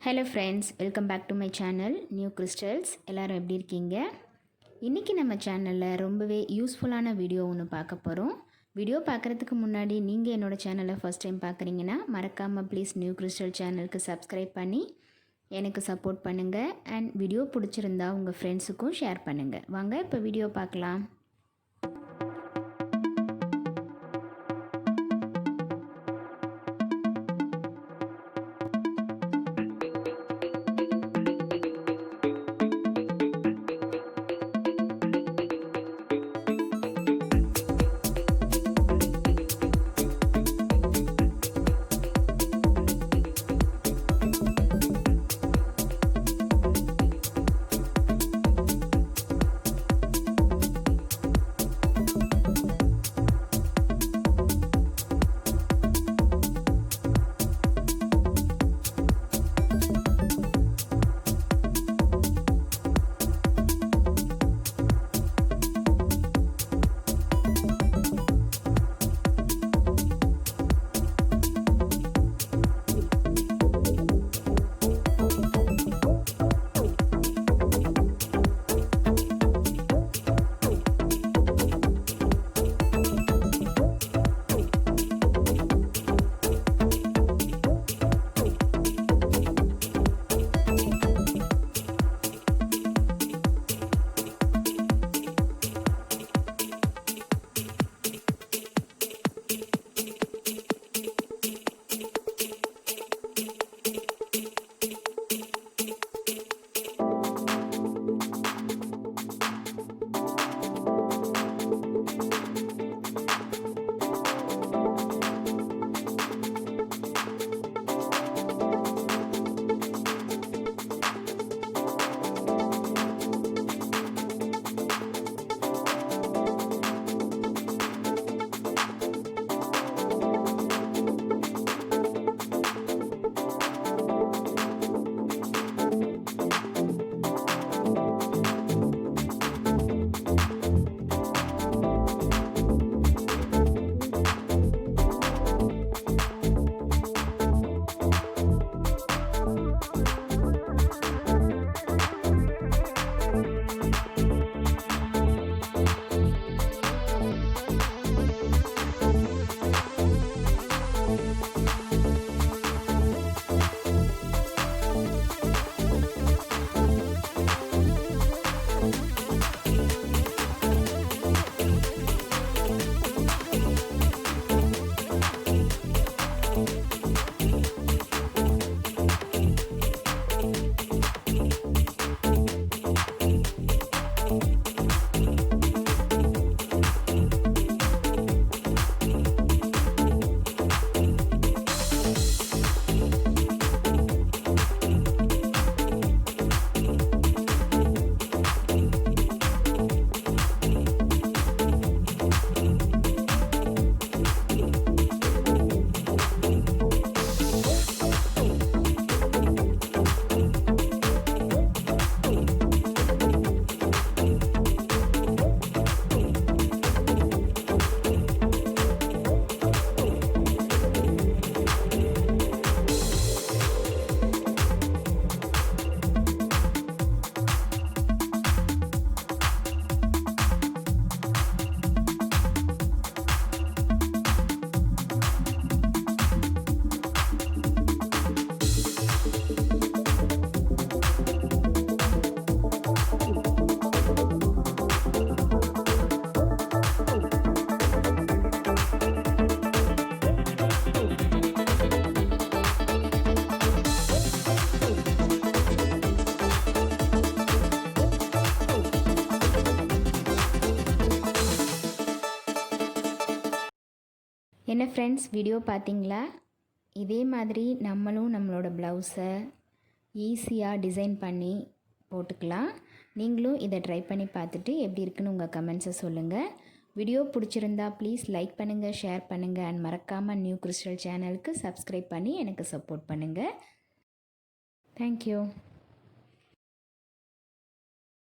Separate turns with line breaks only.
Hello friends, welcome back to my channel new crystals. எல்லோரும் எப்படி இருக்கீங்க? இன்றைக்கி நம்ம சேனலில் ரொம்பவே யூஸ்ஃபுல்லான வீடியோ ஒன்று பார்க்க போகிறோம். வீடியோ பார்க்குறதுக்கு முன்னாடி நீங்கள் என்னோடய சேனலை ஃபஸ்ட் டைம் பார்க்குறீங்கன்னா மறக்காமல் ப்ளீஸ் நியூ கிறிஸ்டல் சேனலுக்கு சப்ஸ்கிரைப் பண்ணி எனக்கு சப்போர்ட் பண்ணுங்கள். அண்ட் வீடியோ பிடிச்சிருந்தா உங்கள் ஃப்ரெண்ட்ஸுக்கும் ஷேர் பண்ணுங்கள். வாங்க இப்போ வீடியோ பார்க்கலாம். என்ன ஃப்ரெண்ட்ஸ், வீடியோ பார்த்தீங்களா? இதே மாதிரி நம்மளும் நம்மளோட ப்ளவுஸை ஈஸியாக டிசைன் பண்ணி போட்டுக்கலாம். நீங்களும் இதை ட்ரை பண்ணி பார்த்துட்டு எப்படி இருக்குன்னு உங்கள் கமெண்ட்ஸை சொல்லுங்கள். வீடியோ பிடிச்சிருந்தா ப்ளீஸ் லைக் பண்ணுங்கள், ஷேர் பண்ணுங்கள் அண்ட் மறக்காமல் நியூ கிறிஸ்டல் சேனலுக்கு சப்ஸ்கிரைப் பண்ணி எனக்கு சப்போர்ட் பண்ணுங்கள். தேங்க்யூ.